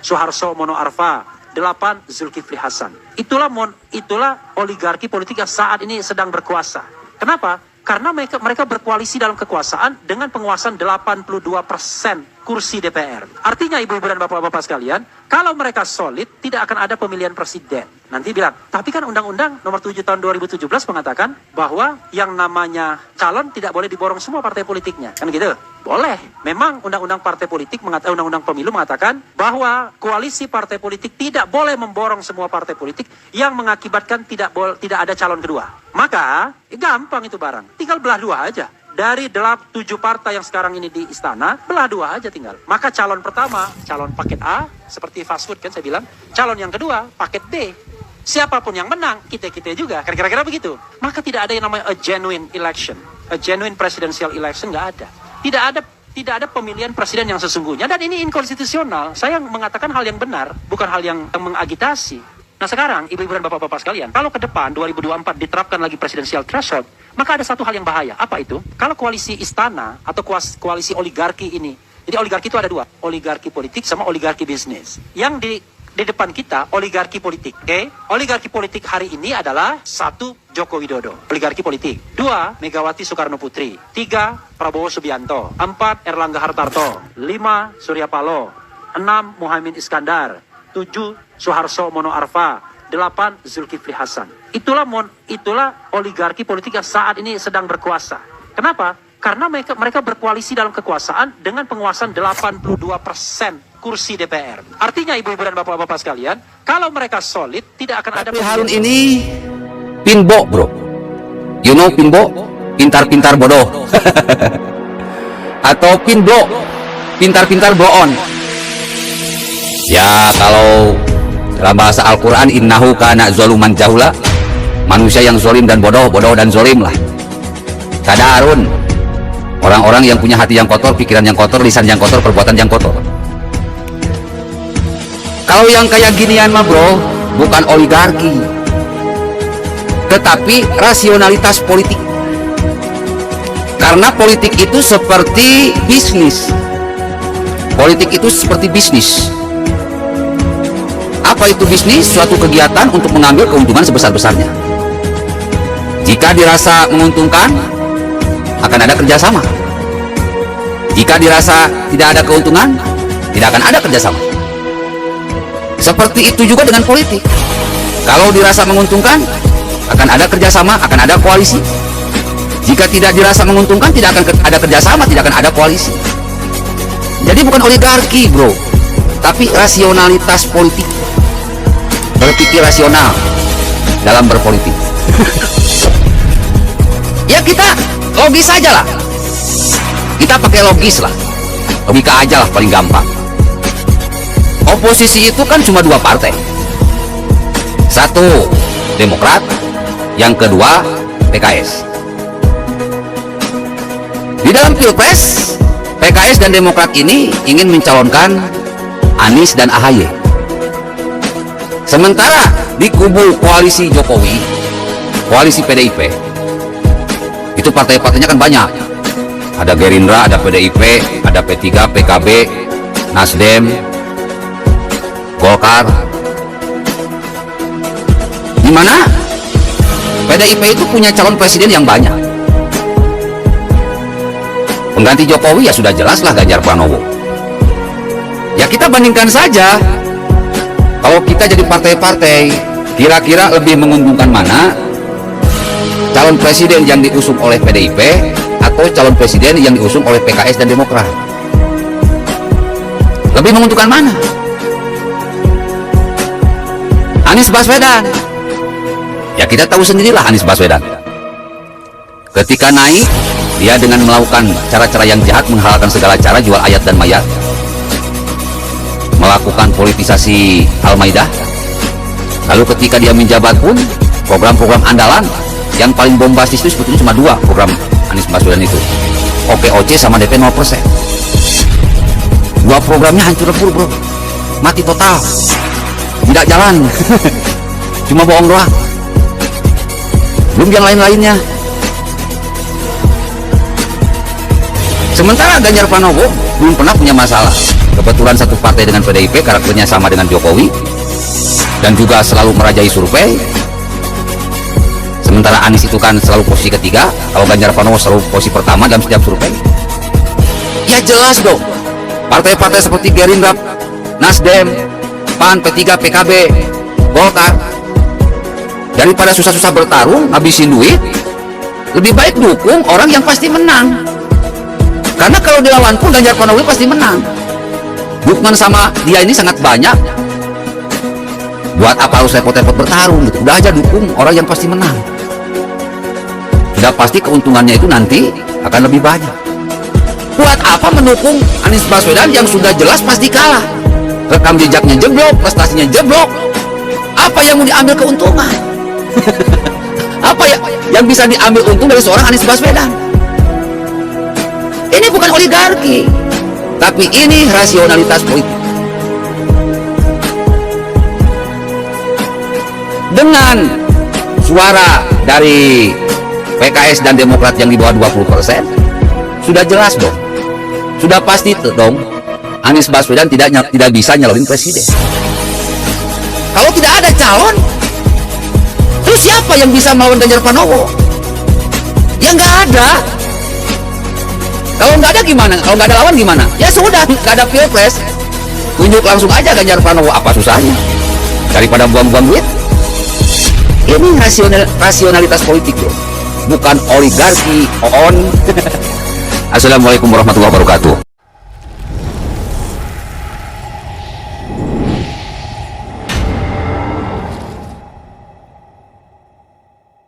Suharto Mono Arfa, 8 Zulkifli Hasan. Itulah oligarki politik yang saat ini sedang berkuasa. Kenapa? Karena mereka berkoalisi dalam kekuasaan dengan penguasaan 82% kursi DPR. Artinya ibu-ibu dan bapak-bapak sekalian, kalau mereka solid, tidak akan ada pemilihan presiden. Nanti bilang, tapi kan Undang-Undang Nomor 7 Tahun 2017 mengatakan bahwa yang namanya calon tidak boleh diborong semua partai politiknya. Kan gitu? Boleh. Memang Undang-Undang Partai Politik, Undang-Undang Pemilu mengatakan bahwa koalisi partai politik tidak boleh memborong semua partai politik yang mengakibatkan tidak ada calon kedua. Maka, gampang itu barang. Tinggal belah dua aja. Dari 7 partai yang sekarang ini di istana, belah dua aja tinggal. Maka calon pertama, calon paket A, seperti fast food kan saya bilang. Calon yang kedua, paket B. Siapapun yang menang, kita-kita juga. Kira-kira begitu. Maka tidak ada yang namanya a genuine election. A genuine presidential election, nggak ada. Tidak ada pemilihan presiden yang sesungguhnya. Dan ini inkonstitusional. Saya mengatakan hal yang benar, bukan hal yang mengagitasi. Nah sekarang, ibu-ibu dan bapak-bapak sekalian, kalau ke depan 2024 diterapkan lagi presidensial threshold, maka ada satu hal yang bahaya. Apa itu? Kalau koalisi istana atau koalisi oligarki ini, jadi oligarki itu ada dua, oligarki politik sama oligarki bisnis. Yang di depan kita, oligarki politik. Okay? Oligarki politik hari ini adalah 1. Joko Widodo, oligarki politik. 2. Megawati Soekarno Putri. 3. Prabowo Subianto. 4. Erlangga Hartarto. 5. Surya Paloh. 6. Muhaimin Iskandar. 7. Suharto Mono Arfa. 8. Zulkifli Hasan. Itulah oligarki politik yang saat ini sedang berkuasa. Kenapa? Karena mereka berkoalisi dalam kekuasaan dengan penguasaan 82% kursi DPR. Artinya ibu-ibu dan bapak-bapak sekalian, kalau mereka solid, tidak akan ada... Tapi Harun ini pinbo, bro. You know pinbo? Pintar-pintar bodoh. Atau pinbo, pintar-pintar boon. Ya, kalau dalam bahasa Al-Quran, innahu kana zoluman jahula, manusia yang zolim dan bodoh dan zolim lah. Kada Harun, orang-orang yang punya hati yang kotor, pikiran yang kotor, lisan yang kotor, perbuatan yang kotor. Kalau yang kayak ginian mah bro, bukan oligarki, tetapi rasionalitas politik. Karena politik itu seperti bisnis. Politik itu seperti bisnis. Apa itu bisnis? Suatu kegiatan untuk mengambil keuntungan sebesar-besarnya. Jika dirasa menguntungkan, akan ada kerjasama. Jika dirasa tidak ada keuntungan, tidak akan ada kerjasama. Seperti itu juga dengan politik. Kalau dirasa menguntungkan, akan ada kerjasama, akan ada koalisi. Jika tidak dirasa menguntungkan, tidak akan ada kerjasama, tidak akan ada koalisi. Jadi bukan oligarki bro, tapi rasionalitas politik. Berpikir rasional dalam berpolitik. Ya kita logis saja lah. Kita pakai logis lah. Logika aja lah paling gampang. Oposisi itu kan cuma 2 partai. 1 Demokrat, yang kedua PKS. Di dalam Pilpres, PKS dan Demokrat ini ingin mencalonkan Anies dan AHY. Sementara di kubu koalisi Jokowi, koalisi PDIP, itu partai-partainya kan banyak. Ada Gerindra, ada PDIP, ada P3, PKB, Nasdem, Golkar. Di mana PDIP itu punya calon presiden yang banyak. Pengganti Jokowi ya sudah jelas lah Ganjar Pranowo. Ya kita bandingkan saja. Kalau kita jadi partai-partai, kira-kira lebih menguntungkan mana? Calon presiden yang diusung oleh PDIP atau calon presiden yang diusung oleh PKS dan Demokrat? Lebih menguntungkan mana? Anies Baswedan. Ya kita tahu sendirilah Anies Baswedan. Ketika naik, dia dengan melakukan cara-cara yang jahat, menghalalkan segala cara, jual ayat dan mayat, melakukan politisasi Al-Maidah. Lalu ketika dia menjabat pun, program-program andalan yang paling bombastis itu sebetulnya cuma 2 program Anies Baswedan itu, OPOC sama DP 0%. 2 programnya hancur lebur bro, mati total, tidak jalan. Cuma bohong doang, belum yang lain-lainnya. Sementara Ganjar Pranowo belum pernah punya masalah. Kebetulan satu partai dengan PDIP, karakternya sama dengan Jokowi, dan juga selalu merajai survei. Sementara Anies itu kan selalu posisi ketiga, kalau Ganjar Pranowo selalu posisi pertama dalam setiap survei. Ya jelas dong, partai-partai seperti Gerindra, Nasdem, PAN, P3, PKB, Golkar, daripada susah-susah bertarung ngabisin duit, lebih baik dukung orang yang pasti menang. Karena kalau dilawan pun Ganjar Pranowo pasti menang. Dukungan sama dia ini sangat banyak. Buat apa harus repot-repot bertarung gitu? Udah aja dukung orang yang pasti menang. Sudah pasti keuntungannya itu nanti akan lebih banyak. Buat apa mendukung Anies Baswedan yang sudah jelas pasti kalah? Rekam jejaknya jeblok, prestasinya jeblok. Apa yang mau diambil keuntungan? Apa ya yang bisa diambil untung dari seorang Anies Baswedan? Ini bukan oligarki, tapi ini rasionalitas politik. Dengan suara dari PKS dan Demokrat yang di bawah 20%, sudah jelas dong, sudah pasti dong, Anies Baswedan tidak bisa nyalonin presiden. Kalau tidak ada calon, terus siapa yang bisa melawan Ganjar Pranowo? Ya nggak ada. Kalau nggak ada gimana? Kalau nggak ada lawan gimana? Ya sudah, nggak ada pilpres, tunjuk langsung aja Ganjar Pranowo. Apa susahnya? Daripada buang-buang duit. Ini rasionalitas politik bro, bukan oligarki. Assalamualaikum warahmatullahi wabarakatuh.